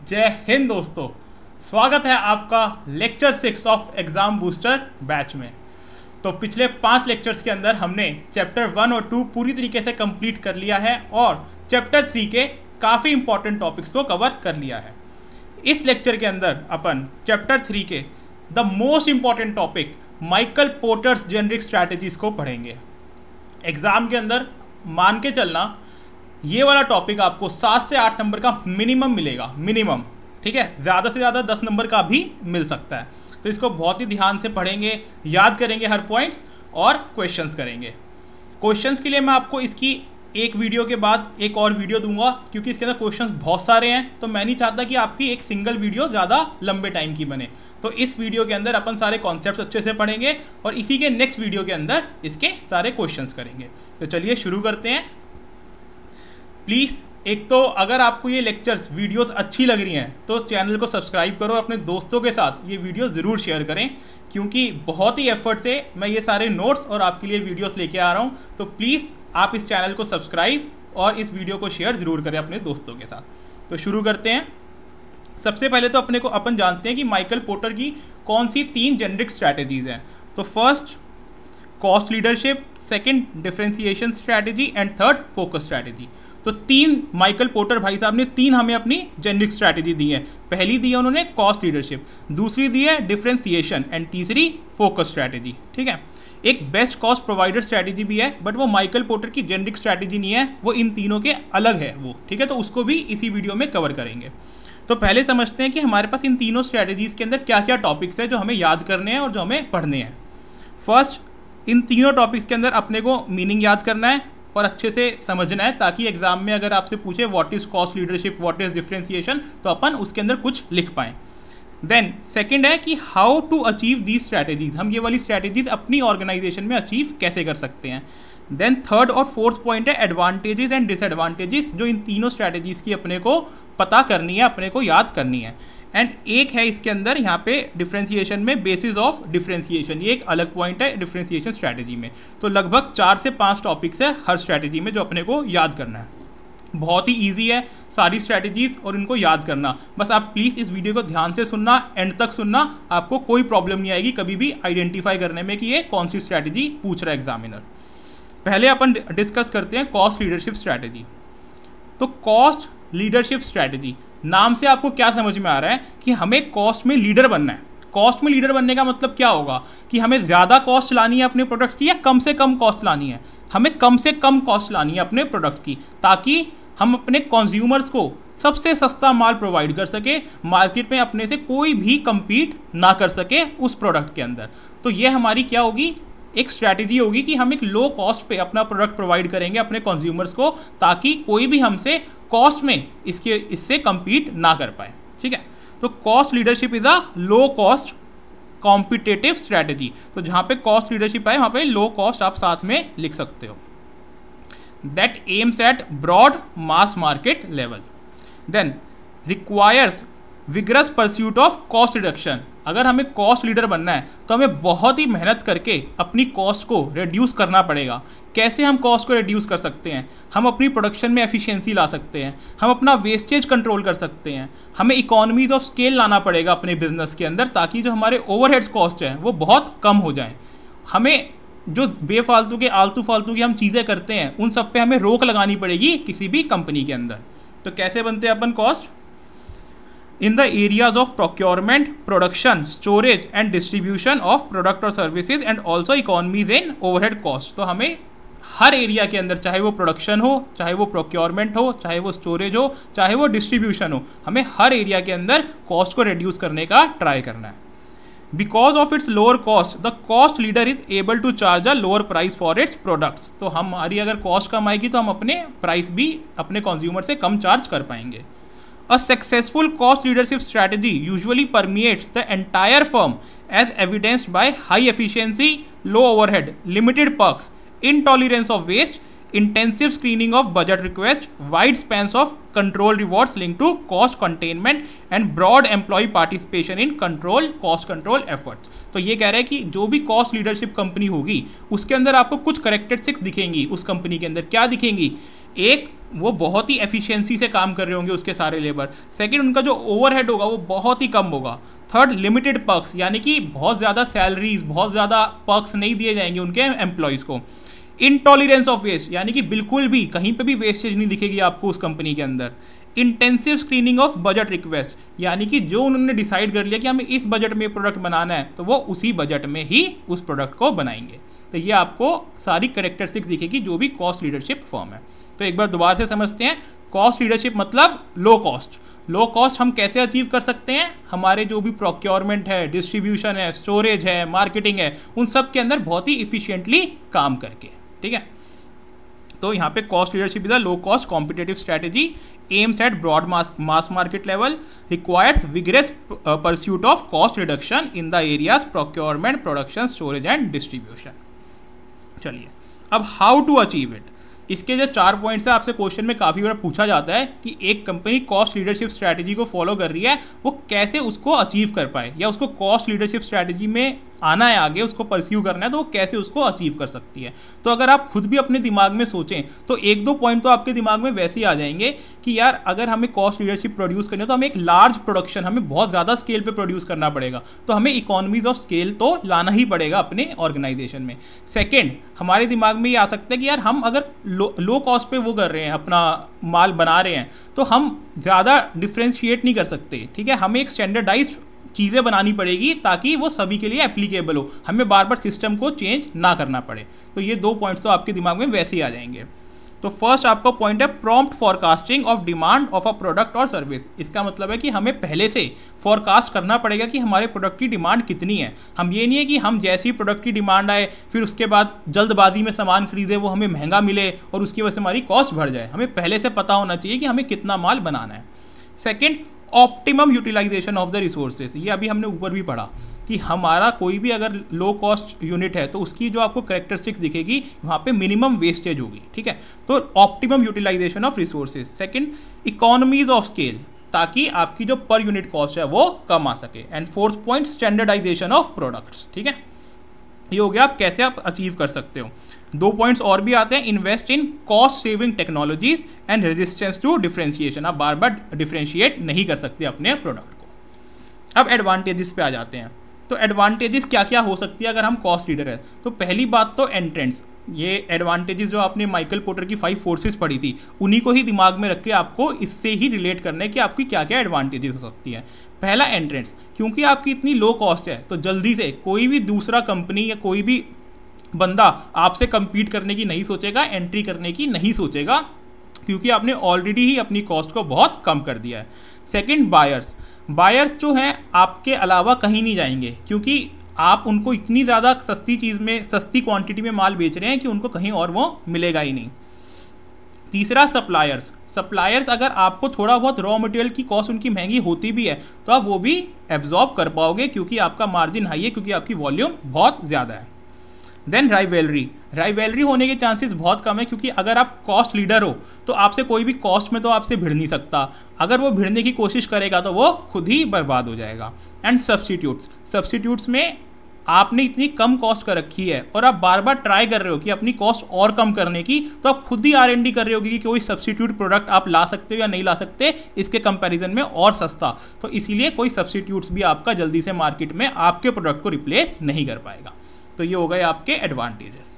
जय हिंद दोस्तों, स्वागत है आपका lecture 6 of exam booster batch में। तो पिछले 5 लेक्चर्स के अंदर हमने चैप्टर 1 और 2 पूरी तरीके से कंप्लीट कर लिया है और चैप्टर 3 के काफ़ी इंपॉर्टेंट टॉपिक्स को कवर कर लिया है। इस लेक्चर के अंदर अपन चैप्टर 3 के the most important topic Michael porters generic strategies को पढ़ेंगे। एग्ज़ाम के अंदर मान के चलना ये वाला टॉपिक आपको 7 से 8 नंबर का मिनिमम मिलेगा, मिनिमम, ठीक है। ज़्यादा से ज़्यादा 10 नंबर का भी मिल सकता है। तो इसको बहुत ही ध्यान से पढ़ेंगे, याद करेंगे हर पॉइंट्स और क्वेश्चंस करेंगे। क्वेश्चंस के लिए मैं आपको इसकी एक वीडियो के बाद एक और वीडियो दूंगा, क्योंकि इसके अंदर क्वेश्चंस बहुत सारे हैं। तो मैं नहीं चाहता कि आपकी एक सिंगल वीडियो ज़्यादा लंबे टाइम की बने। तो इस वीडियो के अंदर अपन सारे कॉन्सेप्ट्स अच्छे से पढ़ेंगे और इसी के नेक्स्ट वीडियो के अंदर इसके सारे क्वेश्चंस करेंगे। तो चलिए शुरू करते हैं। प्लीज़ एक तो अगर आपको ये लेक्चर्स वीडियोस अच्छी लग रही हैं तो चैनल को सब्सक्राइब करो, अपने दोस्तों के साथ ये वीडियो ज़रूर शेयर करें, क्योंकि बहुत ही एफर्ट से मैं ये सारे नोट्स और आपके लिए वीडियोस लेके आ रहा हूँ। तो प्लीज़ आप इस चैनल को सब्सक्राइब और इस वीडियो को शेयर ज़रूर करें अपने दोस्तों के साथ। तो शुरू करते हैं। सबसे पहले तो अपन जानते हैं कि माइकल पोर्टर की कौन सी 3 जेनरिक स्ट्रैटेजीज़ हैं। तो first cost leadership, second differentiation strategy and third focus strategy. तो 3 माइकल पोर्टर भाई साहब ने 3 हमें अपनी जेनरिक स्ट्रैटेजी दी है। पहली दी है उन्होंने कॉस्ट लीडरशिप, दूसरी दी है डिफरेंशिएशन एंड तीसरी फोकस स्ट्रैटेजी, ठीक है। एक बेस्ट कॉस्ट प्रोवाइडर स्ट्रैटेजी भी है, बट वो माइकल पोर्टर की जेनरिक स्ट्रैटेजी नहीं है, वो इन तीनों के अलग है वो, ठीक है। तो उसको भी इसी वीडियो में कवर करेंगे। तो पहले समझते हैं कि हमारे पास इन तीनों स्ट्रैटेजीज़ के अंदर क्या क्या टॉपिक्स हैं जो हमें याद करने हैं और जो हमें पढ़ने हैं। फर्स्ट, इन तीनों टॉपिक्स के अंदर अपने को मीनिंग याद करना है और अच्छे से समझना है, ताकि एग्जाम में अगर आपसे पूछे what is cost leadership, what is differentiation, तो अपन उसके अंदर कुछ लिख पाएँ। देन सेकंड है कि how to achieve the strategies, हम ये वाली स्ट्रैटेजीज अपनी ऑर्गेनाइजेशन में अचीव कैसे कर सकते हैं। देन थर्ड और फोर्थ पॉइंट है एडवांटेजेस एंड डिसएडवांटेजेस, जो इन तीनों स्ट्रैटेजीज की अपने को पता करनी है, अपने को याद करनी है। एंड एक है इसके अंदर यहाँ पे डिफरेंशिएशन में बेसिस ऑफ डिफरेंशिएशन, ये एक अलग पॉइंट है डिफरेंशिएशन स्ट्रैटेजी में। तो लगभग 4 से 5 टॉपिक्स है हर स्ट्रैटेजी में जो अपने को याद करना है। बहुत ही ईजी है सारी स्ट्रैटेजीज और इनको याद करना। बस आप प्लीज़ इस वीडियो को ध्यान से सुनना, एंड तक सुनना, आपको कोई प्रॉब्लम नहीं आएगी कभी भी आइडेंटिफाई करने में कि ये कौन सी स्ट्रैटेजी पूछ रहा है एग्जामिनर। पहले अपन डिस्कस करते हैं कॉस्ट लीडरशिप स्ट्रैटेजी। तो कॉस्ट लीडरशिप स्ट्रैटेजी, नाम से आपको क्या समझ में आ रहा है कि हमें कॉस्ट में लीडर बनना है। कॉस्ट में लीडर बनने का मतलब क्या होगा कि हमें ज़्यादा कॉस्ट लानी है अपने प्रोडक्ट्स की या कम से कम कॉस्ट लानी है। हमें कम से कम कॉस्ट लानी है अपने प्रोडक्ट्स की, ताकि हम अपने कंज्यूमर्स को सबसे सस्ता माल प्रोवाइड कर सके, मार्केट में अपने से कोई भी कम्पीट ना कर सके उस प्रोडक्ट के अंदर। तो ये हमारी क्या होगी, एक स्ट्रैटेजी होगी कि हम एक लो कॉस्ट पे अपना प्रोडक्ट प्रोवाइड करेंगे अपने कंज्यूमर्स को, ताकि कोई भी हमसे कॉस्ट में इससे कम्पीट ना कर पाए, ठीक है। तो cost leadership is a low cost competitive strategy. तो जहाँ पे कॉस्ट लीडरशिप है वहाँ पे लो कॉस्ट आप साथ में लिख सकते हो। That aims at broad mass market level. Then requires vigorous pursuit of cost reduction. अगर हमें कॉस्ट लीडर बनना है तो हमें बहुत ही मेहनत करके अपनी कॉस्ट को रिड्यूस करना पड़ेगा। कैसे हम कॉस्ट को रिड्यूस कर सकते हैं? हम अपनी प्रोडक्शन में एफिशिएंसी ला सकते हैं, हम अपना वेस्टेज कंट्रोल कर सकते हैं, हमें इकोनॉमीज ऑफ स्केल लाना पड़ेगा अपने बिजनेस के अंदर, ताकि जो हमारे ओवरहेड्स कॉस्ट हैं वो बहुत कम हो जाएं। हमें जो बेफालतू के आलतू फालतू की हम चीज़ें करते हैं उन सब पे हमें रोक लगानी पड़ेगी किसी भी कंपनी के अंदर। तो कैसे बनते हैं अपन cost? in the areas of procurement, production, storage and distribution of product or services and also economies in overhead cost। तो हमें हर एरिया के अंदर, चाहे वो प्रोडक्शन हो, चाहे वो प्रोक्योरमेंट हो, चाहे वो स्टोरेज हो, चाहे वो डिस्ट्रीब्यूशन हो, हमें हर एरिया के अंदर कॉस्ट को रिड्यूस करने का ट्राई करना है। Because of its lower cost the cost leader is able to charge a lower price for its products. तो हमारी अगर कॉस्ट कम आएगी तो हम अपने प्राइस भी अपने कंज्यूमर से कम चार्ज कर पाएंगे। A successful cost leadership strategy usually permeates the entire firm, as evidenced by high efficiency, low overhead, limited perks, intolerance of waste, intensive screening of budget requests, wide spans of control rewards linked to cost containment, and broad employee participation in cost control efforts। तो ये कह रहा है कि जो भी cost leadership company होगी उसके अंदर आपको कुछ करेक्टरिस्टिक्स दिखेंगी। उस कंपनी के अंदर क्या दिखेंगी? एक वो बहुत ही एफिशिएंसी से काम कर रहे होंगे उसके सारे लेबर। सेकंड, उनका जो ओवरहेड होगा वो बहुत ही कम होगा। थर्ड, लिमिटेड पर्क्स, यानी कि बहुत ज़्यादा सैलरीज, बहुत ज़्यादा पर्क्स नहीं दिए जाएंगे उनके एम्प्लॉयज़ को। इनटॉलरेंस ऑफ वेस्ट, यानी कि बिल्कुल भी कहीं पे भी वेस्टेज नहीं दिखेगी आपको उस कंपनी के अंदर। Intensive screening of budget request, यानी कि जो उन्होंने डिसाइड कर लिया कि हमें इस बजट में प्रोडक्ट बनाना है तो वो उसी बजट में ही उस प्रोडक्ट को बनाएंगे। तो ये आपको सारी कैरेक्टरिस्टिक्स दिखेगी जो भी कॉस्ट लीडरशिप फॉर्म है। तो एक बार दोबारा से समझते हैं, कॉस्ट लीडरशिप मतलब लो कॉस्ट। लो कॉस्ट हम कैसे अचीव कर सकते हैं? हमारे जो भी प्रोक्योरमेंट है, डिस्ट्रीब्यूशन है, स्टोरेज है, मार्केटिंग है, उन सब के अंदर बहुत ही इफिशिएंटली काम करके। ठीक है, तो यहाँ पे cost leadership is a low cost competitive strategy aims at broad mass market level, requires vigorous pursuit of cost reduction in the areas procurement, production, storage and distribution. चलिए, अब हाउ टू अचीव इट, इसके जो 4 points है आपसे question में काफ़ी बार पूछा जाता है कि एक कंपनी कॉस्ट लीडरशिप स्ट्रैटेजी को फॉलो कर रही है, वो कैसे उसको अचीव कर पाए, या उसको कॉस्ट लीडरशिप स्ट्रैटेजी में आना है, आगे उसको परस्यू करना है, तो वो कैसे उसको अचीव कर सकती है। तो अगर आप खुद भी अपने दिमाग में सोचें तो 1-2 पॉइंट तो आपके दिमाग में वैसे ही आ जाएंगे कि यार अगर हमें कॉस्ट लीडरशिप प्रोड्यूस करनी है तो हमें एक लार्ज प्रोडक्शन, हमें बहुत ज़्यादा स्केल पे प्रोड्यूस करना पड़ेगा, तो हमें इकोनॉमीज ऑफ स्केल तो लाना ही पड़ेगा अपने ऑर्गेनाइजेशन में। सेकेंड, हमारे दिमाग में ये आ सकता है कि यार हम अगर लो कॉस्ट पे वो कर रहे हैं, अपना माल बना रहे हैं, तो हम ज़्यादा डिफ्रेंशिएट नहीं कर सकते। ठीक है, हमें एक स्टैंडर्डाइज्ड चीज़ें बनानी पड़ेगी ताकि वो सभी के लिए एप्लीकेबल हो, हमें बार बार सिस्टम को चेंज ना करना पड़े। तो ये 2 पॉइंट्स तो आपके दिमाग में वैसे ही आ जाएंगे। तो फर्स्ट आपका पॉइंट है prompt forecasting of demand of a product और सर्विस। इसका मतलब है कि हमें पहले से फॉरकास्ट करना पड़ेगा कि हमारे प्रोडक्ट की डिमांड कितनी है। हम ये नहीं है कि हम जैसी प्रोडक्ट की डिमांड आए फिर उसके बाद जल्दबाजी में सामान खरीदे, वो हमें महंगा मिले और उसकी वजह से हमारी कॉस्ट बढ़ जाए। हमें पहले से पता होना चाहिए कि हमें कितना माल बनाना है। Second, optimum utilisation of the resources. ये अभी हमने ऊपर भी पढ़ा कि हमारा कोई भी अगर लो कॉस्ट यूनिट है तो उसकी जो आपको कैरेक्टरिस्टिक्स दिखेगी वहाँ पे मिनिमम वेस्टेज होगी। ठीक है, तो optimum utilisation of resources. Second, economies of scale, ताकि आपकी जो पर यूनिट कॉस्ट है वो कम आ सके। And fourth point, standardisation of products. ठीक है, ये हो गया आप कैसे आप अचीव कर सकते हो। 2 पॉइंट्स और भी आते हैं, invest in cost saving technologies and resistance to differentiation. आप बार बार डिफरेंशिएट नहीं कर सकते अपने प्रोडक्ट को। अब एडवांटेजेस पे आ जाते हैं। तो एडवांटेजेस क्या क्या हो सकती है अगर हम कॉस्ट लीडर है? तो पहली बात तो एंट्रेंस। ये एडवांटेजेस जो आपने माइकल पोर्टर की 5 फोर्सेस पढ़ी थी, उन्हीं को ही दिमाग में रख के आपको इससे ही रिलेट करना है कि आपकी क्या क्या एडवांटेजेस हो सकती है। पहला, एंट्रेंस। क्योंकि आपकी इतनी लो कॉस्ट है तो जल्दी से कोई भी दूसरा कंपनी या कोई भी बंदा आपसे compete करने की नहीं सोचेगा, एंट्री करने की नहीं सोचेगा, क्योंकि आपने ऑलरेडी ही अपनी कॉस्ट को बहुत कम कर दिया है। Second, buyers. बायर्स जो हैं आपके अलावा कहीं नहीं जाएंगे, क्योंकि आप उनको इतनी ज़्यादा सस्ती चीज़ में, सस्ती क्वांटिटी में माल बेच रहे हैं कि उनको कहीं और वो मिलेगा ही नहीं। तीसरा, सप्लायर्स। सप्लायर्स अगर आपको थोड़ा बहुत रॉ मटेरियल की कॉस्ट उनकी महंगी होती भी है तो आप वो भी एब्जॉर्ब कर पाओगे, क्योंकि आपका मार्जिन हाई है, क्योंकि आपकी वॉल्यूम बहुत ज़्यादा है। Then rivalry. राइवेलरी होने के चांसेस बहुत कम है, क्योंकि अगर आप कॉस्ट लीडर हो तो आपसे कोई भी कॉस्ट में तो आपसे भिड़ नहीं सकता। अगर वो भिड़ने की कोशिश करेगा तो वो खुद ही बर्बाद हो जाएगा। And substitutes. सब्स्टिट्यूट्स में आपने इतनी कम कॉस्ट कर रखी है और आप बार बार ट्राई कर रहे हो कि अपनी कॉस्ट और कम करने की, तो आप खुद ही R&D कर रहे होगी कि कोई सब्स्टिट्यूट प्रोडक्ट आप ला सकते हो या नहीं ला सकते इसके कंपैरिजन में और सस्ता। तो इसीलिए कोई सब्स्टिट्यूट्स भी आपका जल्दी से मार्केट में आपके प्रोडक्ट को रिप्लेस नहीं कर पाएगा। तो ये हो गए आपके एडवांटेजेस।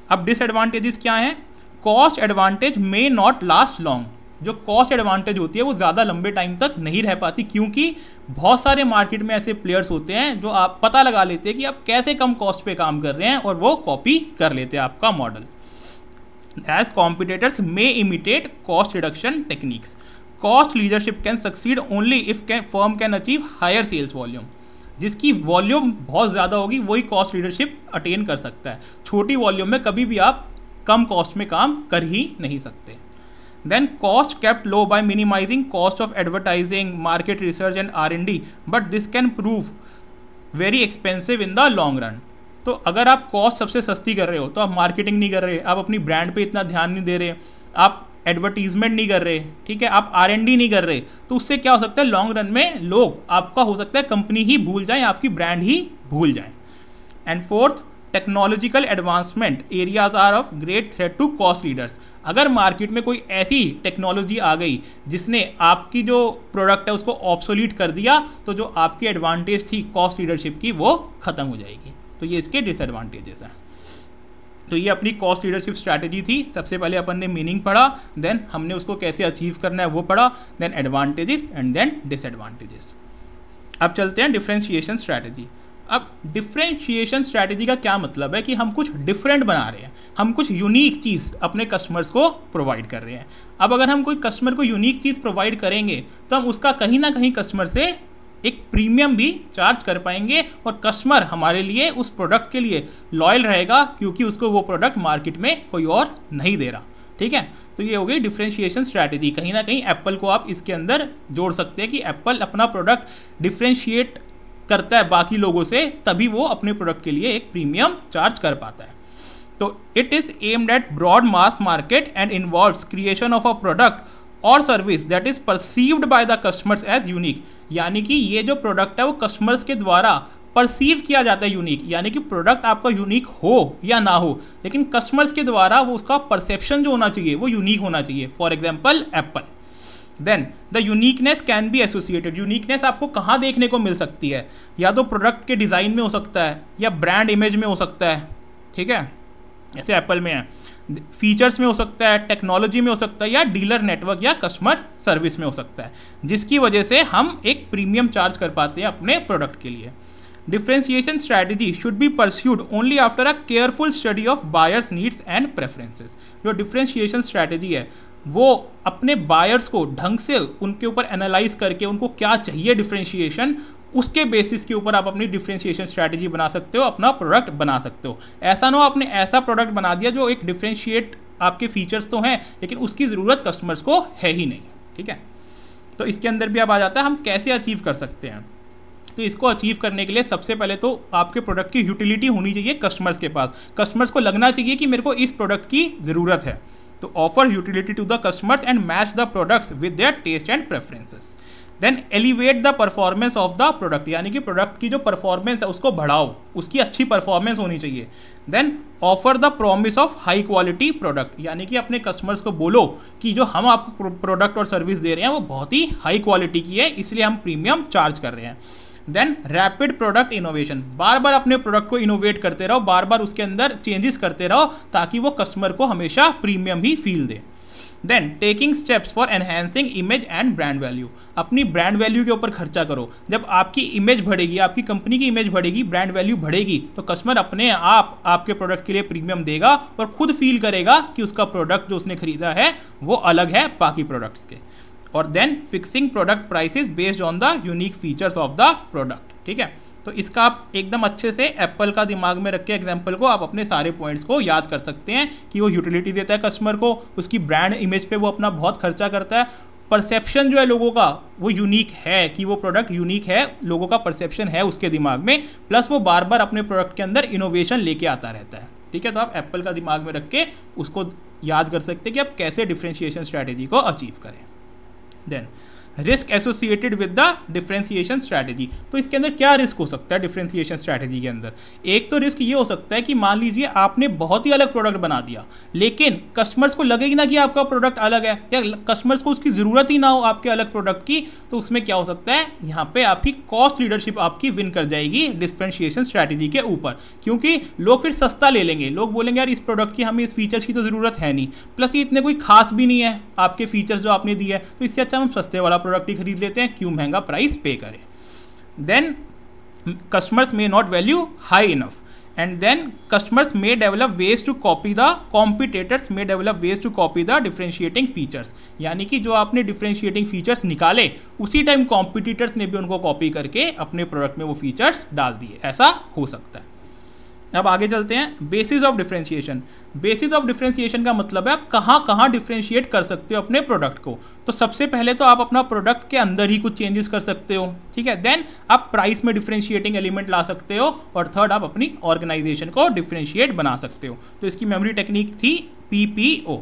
अब डिसएडवांटेजेस क्या हैं? Cost advantage may not last long. जो कॉस्ट एडवांटेज होती है वो ज़्यादा लंबे टाइम तक नहीं रह पाती, क्योंकि बहुत सारे मार्केट में ऐसे प्लेयर्स होते हैं जो आप पता लगा लेते हैं कि आप कैसे कम कॉस्ट पे काम कर रहे हैं और वो कॉपी कर लेते हैं आपका model. As competitors may imitate cost reduction techniques. Cost leadership can succeed only if firm can achieve higher sales volume. जिसकी वॉल्यूम बहुत ज़्यादा होगी वही कॉस्ट लीडरशिप अटेन कर सकता है। छोटी वॉल्यूम में कभी भी आप कम कॉस्ट में काम कर ही नहीं सकते। Then cost kept low by minimising cost of advertising, market research and R&D, but this can prove very expensive in the long run. तो अगर आप कॉस्ट सबसे सस्ती कर रहे हो तो आप मार्केटिंग नहीं कर रहे, आप अपनी ब्रांड पे इतना ध्यान नहीं दे रहे, आप एडवर्टीजमेंट नहीं कर रहे, ठीक है, आप R&D नहीं कर रहे, तो उससे क्या हो सकता है लॉन्ग रन में लोग आपका हो सकता है कंपनी ही भूल जाएं, आपकी ब्रांड ही भूल जाएं। And fourth, technological advancement areas are of great threat to cost leaders. अगर मार्केट में कोई ऐसी टेक्नोलॉजी आ गई जिसने आपकी जो प्रोडक्ट है उसको ऑब्सोलीट कर दिया, तो जो आपकी एडवांटेज थी कॉस्ट लीडरशिप की वो खत्म हो जाएगी। तो ये इसके डिसएडवांटेजेस हैं। तो ये अपनी कॉस्ट लीडरशिप स्ट्रैटेजी थी। सबसे पहले अपन ने मीनिंग पढ़ा, देन हमने उसको कैसे अचीव करना है वो पढ़ा, then advantages and then disadvantages. अब चलते हैं डिफरेंशिएशन स्ट्रैटेजी। अब डिफरेंशिएशन स्ट्रैटेजी का क्या मतलब है कि हम कुछ डिफरेंट बना रहे हैं, हम कुछ यूनिक चीज़ अपने कस्टमर्स को प्रोवाइड कर रहे हैं। अब अगर हम कोई कस्टमर को यूनिक चीज़ प्रोवाइड करेंगे तो हम उसका कहीं ना कहीं कस्टमर से एक प्रीमियम भी चार्ज कर पाएंगे और कस्टमर हमारे लिए उस प्रोडक्ट के लिए लॉयल रहेगा, क्योंकि उसको वो प्रोडक्ट मार्केट में कोई और नहीं दे रहा। ठीक है, तो ये हो गई डिफरेंशिएशन स्ट्रैटेजी। कहीं ना कहीं एप्पल को आप इसके अंदर जोड़ सकते हैं कि एप्पल अपना प्रोडक्ट डिफरेंशिएट करता है बाकी लोगों से, तभी वो अपने प्रोडक्ट के लिए एक प्रीमियम चार्ज कर पाता है। तो it is aimed at broad mass market and involves creation of a product और service that is perceived by the customers as unique. यानी कि ये जो प्रोडक्ट है वो कस्टमर्स के द्वारा परसीव किया जाता है यूनिक, यानी कि प्रोडक्ट आपका यूनिक हो या ना हो, लेकिन कस्टमर्स के द्वारा वो उसका परसेप्शन जो होना चाहिए वो यूनिक होना चाहिए। For example Apple. Then the uniqueness can be associated. Uniqueness आपको कहाँ देखने को मिल सकती है? या तो प्रोडक्ट के डिज़ाइन में हो सकता है या ब्रांड इमेज में हो सकता है। ठीक है, जैसे एप्पल में है, फीचर्स में हो सकता है, टेक्नोलॉजी में हो सकता है, या डीलर नेटवर्क या कस्टमर सर्विस में हो सकता है, जिसकी वजह से हम एक प्रीमियम चार्ज कर पाते हैं अपने प्रोडक्ट के लिए। Differentiation strategy should be pursued only after a careful study of buyers needs and preferences. जो डिफरेंशिएशन स्ट्रैटेजी है वो अपने बायर्स को ढंग से उनके ऊपर एनालाइज करके उनको क्या चाहिए डिफरेंशिएशन, उसके बेसिस के ऊपर आप अपनी डिफरेंशिएशन स्ट्रैटेजी बना सकते हो, अपना प्रोडक्ट बना सकते हो। ऐसा ना हो आपने ऐसा प्रोडक्ट बना दिया जो एक डिफरेंशिएट, आपके फीचर्स तो हैं लेकिन उसकी ज़रूरत कस्टमर्स को है ही नहीं। ठीक है, तो इसके अंदर भी अब आ जाता है हम कैसे अचीव कर सकते हैं। तो इसको अचीव करने के लिए सबसे पहले तो आपके प्रोडक्ट की यूटिलिटी होनी चाहिए कस्टमर्स के पास। कस्टमर्स को लगना चाहिए कि मेरे को इस प्रोडक्ट की ज़रूरत है। तो offer utility to the customers and match the products with their taste and preferences. Then elevate the performance of the product, यानी कि प्रोडक्ट की जो परफॉर्मेंस है उसको बढ़ाओ, उसकी अच्छी परफॉर्मेंस होनी चाहिए। Then offer the promise of high quality product, यानी कि अपने कस्टमर्स को बोलो कि जो हम आपको प्रोडक्ट और सर्विस दे रहे हैं वो बहुत ही हाई क्वालिटी की है, इसलिए हम प्रीमियम चार्ज कर रहे हैं। देन रैपिड प्रोडक्ट इनोवेशन, बार बार अपने प्रोडक्ट को इनोवेट करते रहो, बार बार उसके अंदर चेंजेस करते रहो ताकि वो कस्टमर को हमेशा प्रीमियम ही फील दे। Then taking steps for enhancing image and brand value, अपनी ब्रांड वैल्यू के ऊपर खर्चा करो। जब आपकी इमेज बढ़ेगी, आपकी कंपनी की इमेज बढ़ेगी, ब्रांड वैल्यू बढ़ेगी, तो कस्टमर अपने आप आपके प्रोडक्ट के लिए प्रीमियम देगा और खुद फील करेगा कि उसका प्रोडक्ट जो उसने खरीदा है वो अलग है बाकी प्रोडक्ट्स के। और then fixing product prices based on the unique features of the product. ठीक है, तो इसका आप एकदम अच्छे से एप्पल का दिमाग में रख के एग्जाम्पल को आप अपने सारे पॉइंट्स को याद कर सकते हैं कि वो यूटिलिटी देता है कस्टमर को, उसकी ब्रांड इमेज पे वो अपना बहुत खर्चा करता है, परसेप्शन जो है लोगों का वो यूनिक है कि वो प्रोडक्ट यूनिक है, लोगों का परसेप्शन है उसके दिमाग में, प्लस वो बार बार अपने प्रोडक्ट के अंदर इनोवेशन लेके आता रहता है। ठीक है, तो आप एप्पल का दिमाग में रख के उसको याद कर सकते हैं कि आप कैसे डिफरेंशिएशन स्ट्रैटेजी को अचीव करें। Then risk associated with the differentiation strategy, तो इसके अंदर क्या रिस्क हो सकता है डिफरेंशिएशन स्ट्रैटेजी के अंदर? एक तो रिस्क ये हो सकता है कि मान लीजिए आपने बहुत ही अलग प्रोडक्ट बना दिया, लेकिन कस्टमर्स को लगेगी ना कि आपका प्रोडक्ट अलग है, या कस्टमर्स को उसकी ज़रूरत ही ना हो आपके अलग प्रोडक्ट की, तो उसमें क्या हो सकता है, यहाँ पे आपकी कॉस्ट लीडरशिप आपकी विन कर जाएगी डिफरेंशिएशन स्ट्रैटेजी के ऊपर, क्योंकि लोग फिर सस्ता ले लेंगे, लोग बोलेंगे यार इस प्रोडक्ट की हमें इस फीचर्स की तो ज़रूरत है नहीं, प्लस ये इतने कोई खास भी नहीं है आपके फीचर्स जो आपने दिए है, तो इससे अच्छा हम सस्ते वाला प्रोडक्ट ही खरीद लेते हैं, क्यों महंगा प्राइस पे करें। Then customers may not value high enough, and then customers may develop ways to copy the competitors may develop ways to copy the differentiating features, यानी कि जो आपने differentiating features निकाले उसी टाइम कॉम्पिटिटर्स ने भी उनको कॉपी करके अपने प्रोडक्ट में वो फीचर्स डाल दिए, ऐसा हो सकता है। अब आगे चलते हैं basis of differentiation. Basis of differentiation का मतलब है आप कहाँ कहाँ डिफरेंशिएट कर सकते हो अपने प्रोडक्ट को। तो सबसे पहले तो आप अपना प्रोडक्ट के अंदर ही कुछ चेंजेस कर सकते हो, ठीक है। देन आप प्राइस में डिफरेंशिएटिंग एलिमेंट ला सकते हो, और थर्ड आप अपनी ऑर्गेनाइजेशन को डिफरेंशिएट बना सकते हो। तो इसकी मेमोरी टेक्निक थी PPO।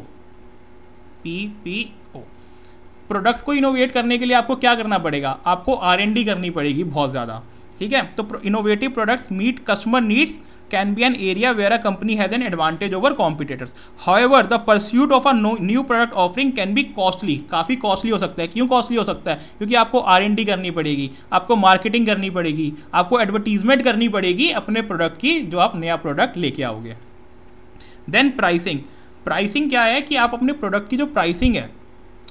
प्रोडक्ट को इनोवेट करने के लिए आपको क्या करना पड़ेगा, आपको R&D करनी पड़ेगी बहुत ज़्यादा। ठीक है। तो innovative products meet customer needs can be an area where a company has an advantage over competitors. However the pursuit of a new product offering can be costly, काफ़ी कॉस्टली हो सकता है। क्यों कॉस्टली हो सकता है? क्योंकि आपको R&D करनी पड़ेगी, आपको मार्केटिंग करनी पड़ेगी, आपको एडवर्टीजमेंट करनी पड़ेगी अपने प्रोडक्ट की, जो आप नया प्रोडक्ट लेके आओगे। देन प्राइसिंग, प्राइसिंग क्या है कि आप अपने प्रोडक्ट की जो प्राइसिंग है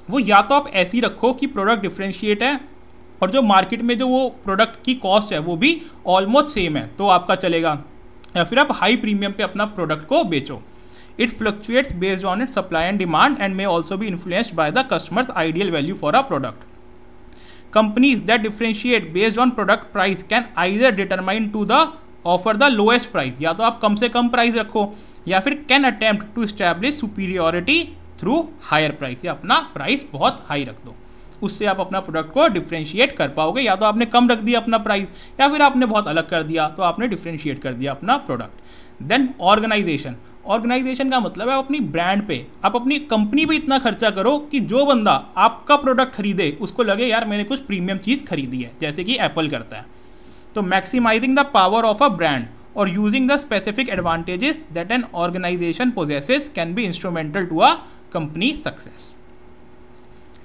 वो या तो आप ऐसी रखो कि प्रोडक्ट डिफ्रेंशिएट है और जो मार्केट में जो वो प्रोडक्ट की कॉस्ट है वो भी ऑलमोस्ट सेम है, तो आपका चलेगा। या फिर आप हाई प्रीमियम पे अपना प्रोडक्ट को बेचो। It fluctuates based on it supply and demand and may also be influenced by the customers ideal value for a product. Companies that differentiate based on product price can either determine to the offer the lowest price, या तो आप कम से कम price रखो, या फिर can attempt to establish superiority through higher price, या अपना price बहुत हाई रख दो, उससे आप अपना प्रोडक्ट को डिफ्रेंशिएट कर पाओगे। या तो आपने कम रख दिया अपना प्राइस, या फिर आपने बहुत अलग कर दिया, तो आपने डिफ्रेंशिएट कर दिया अपना प्रोडक्ट। देन ऑर्गेनाइजेशन, ऑर्गेनाइजेशन का मतलब है अपनी ब्रांड पे, आप अपनी कंपनी पे इतना खर्चा करो कि जो बंदा आपका प्रोडक्ट खरीदे उसको लगे यार मैंने कुछ प्रीमियम चीज़ खरीदी है, जैसे कि एप्पल करता है। तो maximising the power of a brand और using the specific advantages that an organisation possesses can be instrumental to a company success.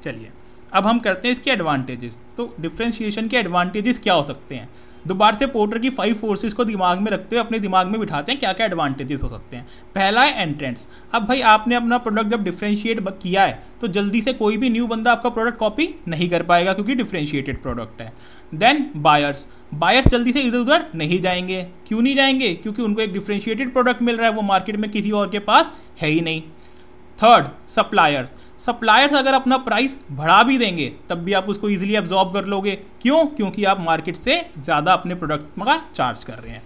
चलिए अब हम करते हैं इसके एडवांटेजेस। तो डिफ्रेंशिएशन के एडवांटेजेस क्या हो सकते हैं? दोबारा से पोर्टर की 5 फोर्सेस को दिमाग में रखते हुए अपने दिमाग में बिठाते हैं क्या क्या एडवांटेजेस हो सकते हैं। पहला है एंट्रेंट्स। अब भाई आपने अपना प्रोडक्ट जब डिफ्रेंशिएट किया है तो जल्दी से कोई भी न्यू बंदा आपका प्रोडक्ट कॉपी नहीं कर पाएगा क्योंकि डिफ्रेंशिएटेड प्रोडक्ट है। देन बायर्स, बायर्स जल्दी से इधर उधर नहीं जाएंगे। क्यों नहीं जाएंगे? क्योंकि उनको एक डिफ्रेंशिएटेड प्रोडक्ट मिल रहा है, वो मार्केट में किसी और के पास है ही नहीं। Third, suppliers. सप्लायर्स अगर अपना प्राइस बढ़ा भी देंगे तब भी आप उसको इजीली एब्जॉर्ब कर लोगे। क्यों? क्योंकि आप मार्केट से ज़्यादा अपने प्रोडक्ट का चार्ज कर रहे हैं।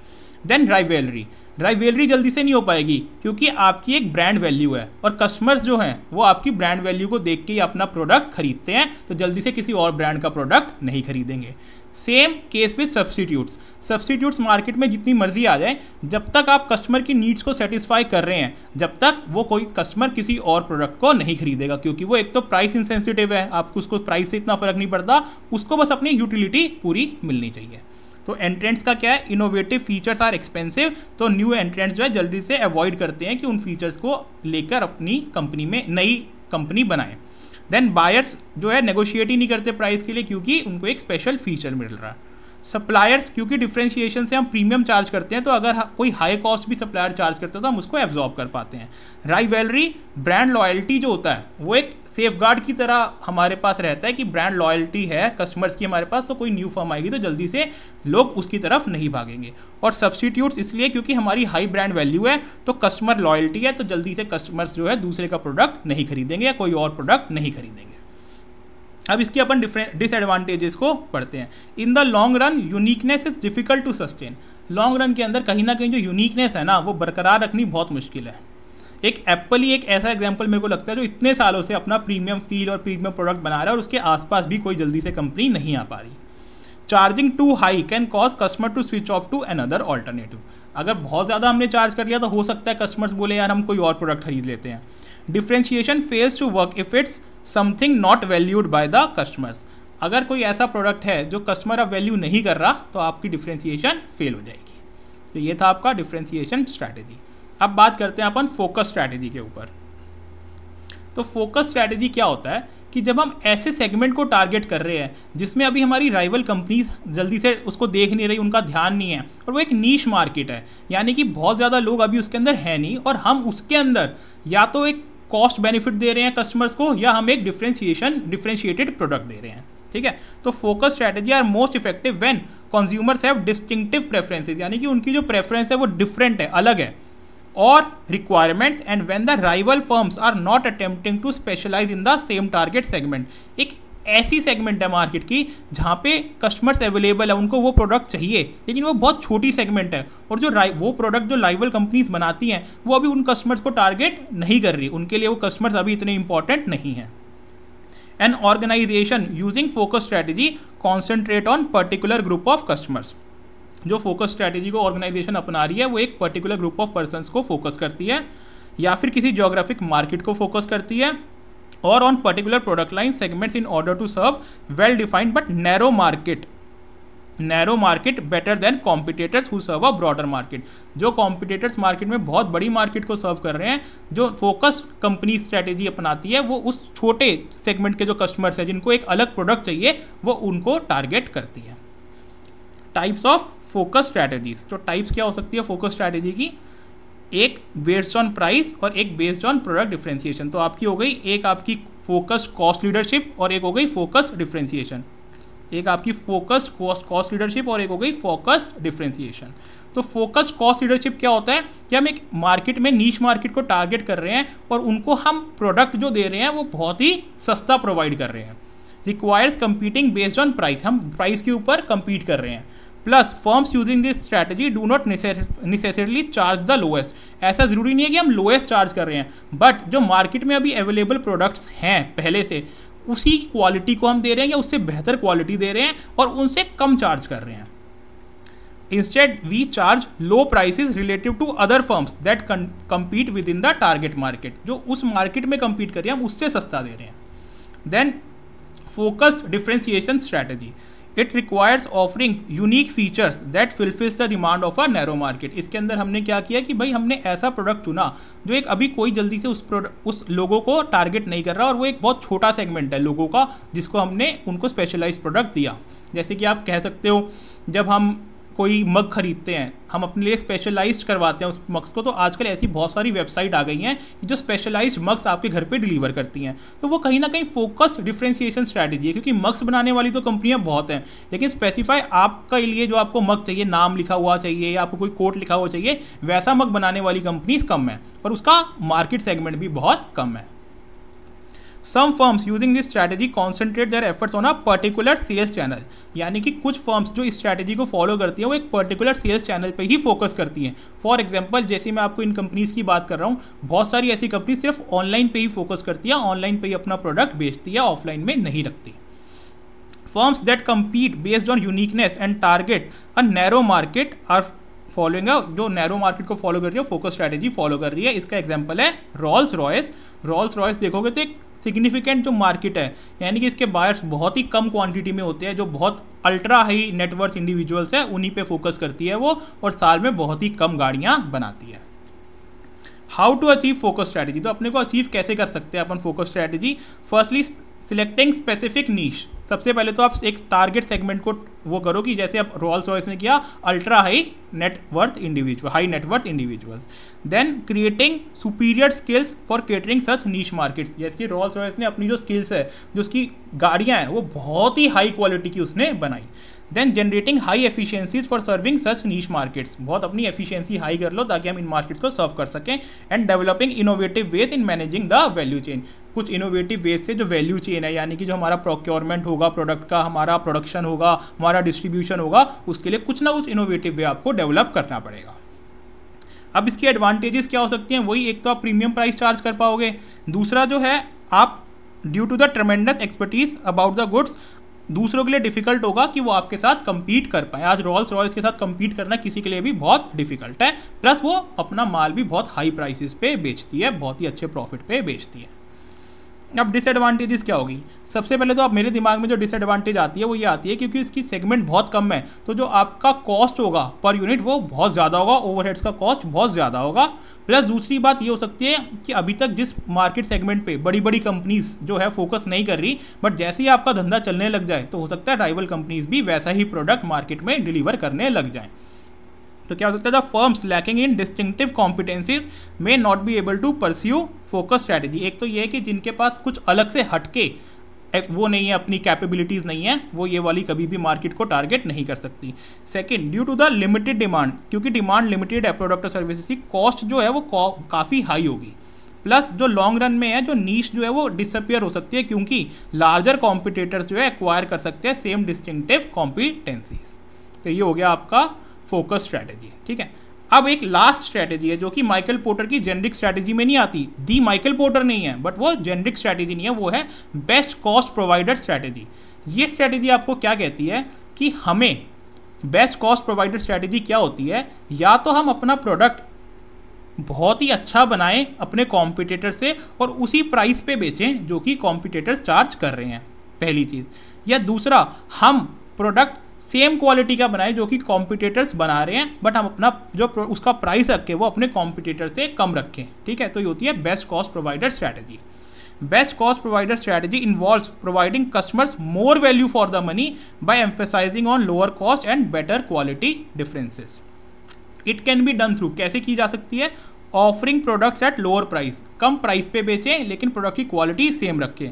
देन राइवेलरी, राइवेलरी जल्दी से नहीं हो पाएगी क्योंकि आपकी एक ब्रांड वैल्यू है और कस्टमर्स जो हैं वो आपकी ब्रांड वैल्यू को देख के ही अपना प्रोडक्ट खरीदते हैं, तो जल्दी से किसी और ब्रांड का प्रोडक्ट नहीं खरीदेंगे। Same case with substitutes. Substitutes market में जितनी मर्जी आ जाए, जब तक आप कस्टमर की नीड्स को सेटिस्फाई कर रहे हैं जब तक वो कोई कस्टमर किसी और प्रोडक्ट को नहीं खरीदेगा, क्योंकि वो एक तो प्राइस इंसेंसिटिव है, आपको उसको प्राइस से इतना फर्क नहीं पड़ता, उसको बस अपनी यूटिलिटी पूरी मिलनी चाहिए। तो एंट्रेंट्स का क्या है? इनोवेटिव फीचर्स आर एक्सपेंसिव, तो न्यू एंट्रेंट्स जो है जल्दी से अवॉइड करते हैं कि उन फीचर्स को लेकर अपनी कंपनी में नई कंपनी बनाएं। देन बायर्स जो है नेगोशिएट ही नहीं करते प्राइस के लिए क्योंकि उनको एक स्पेशल फीचर मिल रहा है। सप्लायर्स, क्योंकि डिफरेंशिएशन से हम प्रीमियम चार्ज करते हैं, तो अगर कोई हाई कॉस्ट भी सप्लायर चार्ज करते हो तो हम उसको एब्जॉर्ब कर पाते हैं। राइवलरी, ब्रांड लॉयल्टी जो होता है वो एक सेफगार्ड की तरह हमारे पास रहता है कि ब्रांड लॉयल्टी है कस्टमर्स की हमारे पास, तो कोई न्यू फर्म आएगी तो जल्दी से लोग उसकी तरफ नहीं भागेंगे। और सब्स्टिट्यूट्स इसलिए क्योंकि हमारी हाई ब्रांड वैल्यू है, तो कस्टमर लॉयल्टी है, तो जल्दी से कस्टमर्स जो है दूसरे का प्रोडक्ट नहीं खरीदेंगे या कोई और प्रोडक्ट नहीं खरीदेंगे। अब इसके अपन डिसएडवांटेजेस को पढ़ते हैं। In the long run uniqueness is difficult to sustain. Long run के अंदर कहीं ना कहीं जो यूनिकनेस है ना वो बरकरार रखनी बहुत मुश्किल है। एक एप्पल ही एक ऐसा एग्जांपल मेरे को लगता है जो इतने सालों से अपना प्रीमियम फील और प्रीमियम प्रोडक्ट बना रहा है और उसके आसपास भी कोई जल्दी से कंपनी नहीं आ पा रही। Charging too high can cause customer to switch off to another alternative. अगर बहुत ज़्यादा हमने चार्ज कर लिया तो हो सकता है कस्टमर्स बोले यार हम कोई और प्रोडक्ट खरीद लेते हैं। Differentiation fails to work if it's something not valued by the customers. अगर कोई ऐसा प्रोडक्ट है जो कस्टमर अब वैल्यू नहीं कर रहा तो आपकी डिफ्रेंशिएशन फेल हो जाएगी। तो ये था आपका डिफ्रेंशिएशन स्ट्रैटेजी। अब बात करते हैं अपन फोकस स्ट्रैटेजी के ऊपर। तो फोकस स्ट्रैटेजी क्या होता है कि जब हम ऐसे सेगमेंट को टारगेट कर रहे हैं जिसमें अभी हमारी राइवल कंपनीज जल्दी से उसको देख नहीं रही, उनका ध्यान नहीं है, और वो एक नीश मार्केट है, यानी कि बहुत ज़्यादा लोग अभी उसके अंदर है नहीं, और हम उसके अंदर या तो एक कॉस्ट बेनिफिट दे रहे हैं कस्टमर्स को या हम एक डिफ्रेंशिएटेड प्रोडक्ट दे रहे हैं। ठीक है, तो focus strategy are most effective when consumers have distinctive preferences, यानी कि उनकी जो प्रेफरेंस है वो डिफरेंट है, अलग है, और requirements, and when the rival firms are not attempting to specialize in the same target segment। एक ऐसी सेगमेंट है मार्केट की जहाँ पे कस्टमर्स अवेलेबल है, उनको वो प्रोडक्ट चाहिए लेकिन वो बहुत छोटी सेगमेंट है, और जो वो प्रोडक्ट जो राइवल कंपनीज बनाती हैं वो अभी उन कस्टमर्स को टारगेट नहीं कर रही, उनके लिए वो कस्टमर्स अभी इतने इंपॉर्टेंट नहीं हैं। An organisation using focus strategy concentrate on particular group of customers. जो फोकस स्ट्रैटेजी को ऑर्गेनाइजेशन अपना रही है वो एक पर्टिकुलर ग्रुप ऑफ पर्सन्स को फोकस करती है, या फिर किसी ज्योग्राफिक मार्केट को फोकस करती है, और on particular product line segments in order to serve well defined but narrow market narrow market better than competitors who serve a broader market. जो कॉम्पिटिटर्स मार्केट में बहुत बड़ी मार्केट को सर्व कर रहे हैं, जो फोकस कंपनी स्ट्रैटेजी अपनाती है, वो उस छोटे सेगमेंट के जो कस्टमर्स हैं जिनको एक अलग प्रोडक्ट चाहिए, वो उनको टारगेट करती है। Types of focus strategies. तो टाइप्स क्या हो सकती है फोकस स्ट्रैटेजी की? एक बेस्ड ऑन प्राइस और एक बेस्ड ऑन प्रोडक्ट डिफरेंशिएशन। तो आपकी हो गई एक आपकी फोकस्ड कॉस्ट लीडरशिप और एक हो गई फोकस्ड डिफरेंशिएशन। एक आपकी फोकस्ड कॉस्ट लीडरशिप और एक हो गई फोकस्ड डिफरेंशिएशन। तो फोकस्ड कॉस्ट लीडरशिप क्या होता है कि हम एक मार्केट में नीश मार्केट को टारगेट कर रहे हैं और उनको हम प्रोडक्ट जो दे रहे हैं वो बहुत ही सस्ता प्रोवाइड कर रहे हैं। Requires competing based on price, हम प्राइस के ऊपर कंपीट कर रहे हैं। Plus firms using this strategy do not necessarily charge the lowest. ऐसा ज़रूरी नहीं है कि हम लोएस्ट चार्ज कर रहे हैं, बट जो मार्केट में अभी अवेलेबल प्रोडक्ट्स हैं पहले से, उसी क्वालिटी को हम दे रहे हैं या उससे बेहतर क्वालिटी दे रहे हैं और उनसे कम चार्ज कर रहे हैं। Instead we charge low prices relative to other firms that compete within the target market. जो उस मार्केट में compete कर रहे हैं हम उससे सस्ता दे रहे हैं। Then focused differentiation strategy. It requires offering unique features that fulfils the demand of a narrow market. इसके अंदर हमने क्या किया कि भाई हमने ऐसा प्रोडक्ट चुना जो एक अभी कोई जल्दी से उस लोगों को टारगेट नहीं कर रहा और वो एक बहुत छोटा सेगमेंट है लोगों का, जिसको हमने उनको स्पेशलाइज्ड प्रोडक्ट दिया। जैसे कि आप कह सकते हो जब हम कोई मग खरीदते हैं, हम अपने लिए स्पेशलाइज्ड करवाते हैं उस मग्स को, तो आजकल ऐसी बहुत सारी वेबसाइट आ गई हैं जो स्पेशलाइज्ड मग्स आपके घर पे डिलीवर करती हैं। तो वो कहीं ना कहीं फोकस्ड डिफरेंशिएशन स्ट्रैटेजी है, क्योंकि मग्स बनाने वाली तो कंपनियां बहुत हैं, लेकिन स्पेसिफाई आपका लिए जो आपको मग चाहिए, नाम लिखा हुआ चाहिए या आपको कोई कोट लिखा हुआ चाहिए, वैसा मग बनाने वाली कंपनीज कम है और उसका मार्केट सेगमेंट भी बहुत कम है। Some firms using this strategy concentrate their efforts on a particular sales channel। यानी कि कुछ फर्म्स जो इस स्ट्रैटेजी को फॉलो करती है वो एक पर्टिकुलर सेल्स चैनल पे ही फोकस करती हैं। फॉर एग्जांपल जैसे मैं आपको इन कंपनीज की बात कर रहा हूँ, बहुत सारी ऐसी कंपनी सिर्फ ऑनलाइन पे ही फोकस करती है, ऑनलाइन पे ही अपना प्रोडक्ट बेचती है, ऑफलाइन में नहीं रखती। Firms that compete based on uniqueness and target a narrow market are following है, जो नैरो मार्केट को फॉलो कर रही है, फोकस स्ट्रैटेजी फॉलो कर रही है। इसका एग्जांपल है रॉल्स रॉयस। रॉल्स रॉयस देखोगे तो एक सिग्निफिकेंट जो मार्केट है, यानी कि इसके बायर्स बहुत ही कम क्वांटिटी में होते हैं, जो बहुत अल्ट्रा हाई नेटवर्थ इंडिविजुअल्स है उन्हीं पे फोकस करती है वो, और साल में बहुत ही कम गाड़ियाँ बनाती है। How to achieve focus strategy. तो अपने को अचीव कैसे कर सकते हैं अपन focus strategy? Firstly selecting specific niche. सबसे पहले तो आप एक टारगेट सेगमेंट को वो करो कि जैसे अब रॉल्स रॉयस ने किया, ultra high net worth individuals. Then creating superior skills for catering such niche markets. जैसे कि रॉल्स रॉयस ने अपनी जो स्किल्स है, जो उसकी गाड़ियाँ हैं, वो बहुत ही हाई क्वालिटी की उसने बनाई। Then generating high efficiencies for serving such niche markets. बहुत अपनी एफिशिएंसी हाई कर लो ताकि हम इन मार्केट्स को सर्व कर सकें। And developing innovative ways in managing the value chain. कुछ इनोवेटिव वेज से जो वैल्यू चेन है, यानी कि जो हमारा प्रोक्योरमेंट होगा प्रोडक्ट का, हमारा प्रोडक्शन होगा, हमारा डिस्ट्रीब्यूशन होगा, उसके लिए कुछ ना कुछ इनोवेटिव वे आपको डेवलप करना पड़ेगा। अब इसकी एडवांटेजेस क्या हो सकती हैं? वही, एक तो आप प्रीमियम प्राइस चार्ज कर पाओगे, दूसरा जो है आप due to the tremendous expertise about the goods, दूसरों के लिए डिफिकल्ट होगा कि वो आपके साथ compete कर पाए। आज रॉल्स रॉयस के साथ compete करना किसी के लिए भी बहुत डिफिकल्ट है, प्लस वो अपना माल भी बहुत हाई प्राइसेस पे बेचती है, बहुत ही अच्छे प्रॉफिट पे बेचती है। अब डिसएडवांटेजेस क्या होगी? सबसे पहले तो आप मेरे दिमाग में जो डिसएडवांटेज आती है वो ये आती है क्योंकि इसकी सेगमेंट बहुत कम है, तो जो आपका कॉस्ट होगा पर यूनिट वो बहुत ज़्यादा होगा, ओवरहेड्स का कॉस्ट बहुत ज़्यादा होगा। प्लस दूसरी बात ये हो सकती है कि अभी तक जिस मार्केट सेगमेंट पे बड़ी बड़ी कंपनीज जो है फोकस नहीं कर रही, बट जैसे ही आपका धंधा चलने लग जाए तो हो सकता है राइवल कंपनीज भी वैसा ही प्रोडक्ट मार्केट में डिलीवर करने लग जाएँ। तो क्या हो सकता है? The firms lacking in distinctive competencies may not be able to pursue focus strategy. एक तो ये है कि जिनके पास कुछ अलग से हटके वो नहीं है, अपनी कैपेबिलिटीज़ नहीं है, वो ये वाली कभी भी मार्केट को टारगेट नहीं कर सकती। Second, due to the limited demand, क्योंकि डिमांड लिमिटेड है प्रोडक्ट और सर्विसेज की, कॉस्ट जो है वो काफ़ी हाई होगी। प्लस जो लॉन्ग रन में है, जो नीश जो है वो डिसअपियर हो सकती है, क्योंकि लार्जर कॉम्पिटिटर्स जो है एक्वायर कर सकते हैं सेम डिस्टिंक्टिव कॉम्पिटेंसीज। तो ये हो गया आपका फोकस स्ट्रैटेजी। ठीक है, अब एक लास्ट स्ट्रैटेजी है जो कि माइकल पोर्टर की जेनरिक स्ट्रैटेजी में नहीं आती। दी माइकल पोर्टर नहीं है, बट वो जेनरिक स्ट्रैटेजी नहीं है, वो है बेस्ट कॉस्ट प्रोवाइडर स्ट्रैटेजी। ये स्ट्रैटेजी आपको क्या कहती है कि हमें बेस्ट कॉस्ट प्रोवाइडर स्ट्रैटेजी क्या होती है? या तो हम अपना प्रोडक्ट बहुत ही अच्छा बनाएं अपने कॉम्पिटिटर से और उसी प्राइस पे बेचें जो कि कॉम्पिटिटर्स चार्ज कर रहे हैं, पहली चीज़। या दूसरा, हम प्रोडक्ट सेम क्वालिटी का बनाए जो कि कॉम्पिटिटर्स बना रहे हैं, बट हम अपना जो उसका प्राइस रखें वो अपने कॉम्पिटिटर से कम रखें, ठीक है। तो ये होती है best cost provider strategy. Best cost provider strategy involves providing customers more value for the money by emphasising on lower cost and better quality differences. It can be done through, कैसे की जा सकती है, offering products at lower price, कम price पे बेचें लेकिन product की क्वालिटी सेम रखें।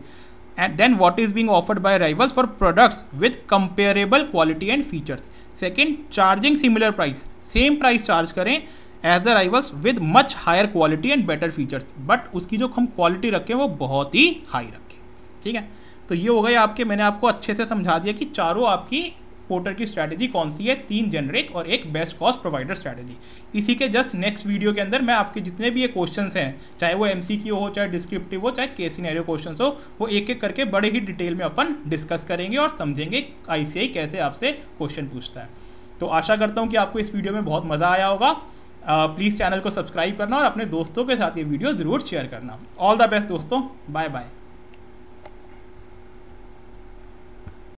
And then what is being offered by rivals for products with comparable quality and features. Second, charging similar price, same price charge करें as the rivals with much higher quality and better features, but उसकी जो हम quality रखें वो बहुत ही high रखें, ठीक है। तो ये हो गए आपके, मैंने आपको अच्छे से समझा दिया कि चारों आपकी पोर्टर की स्ट्रैटेजी कौन सी है, 3 जेनरिक और एक बेस्ट कॉस्ट प्रोवाइडर स्ट्रैटेजी। इसी के जस्ट नेक्स्ट वीडियो के अंदर मैं आपके जितने भी ये क्वेश्चंस हैं, चाहे वो एमसीक्यू हो, चाहे डिस्क्रिप्टिव हो, चाहे केस सिनेरियो क्वेश्चंस हो, वो एक एक करके बड़े ही डिटेल में अपन डिस्कस करेंगे और समझेंगे आईसीआई कैसे आपसे क्वेश्चन पूछता है। तो आशा करता हूँ कि आपको इस वीडियो में बहुत मज़ा आया होगा। प्लीज़ चैनल को सब्सक्राइब करना और अपने दोस्तों के साथ ये वीडियो ज़रूर शेयर करना। ऑल द बेस्ट दोस्तों, बाय बाय।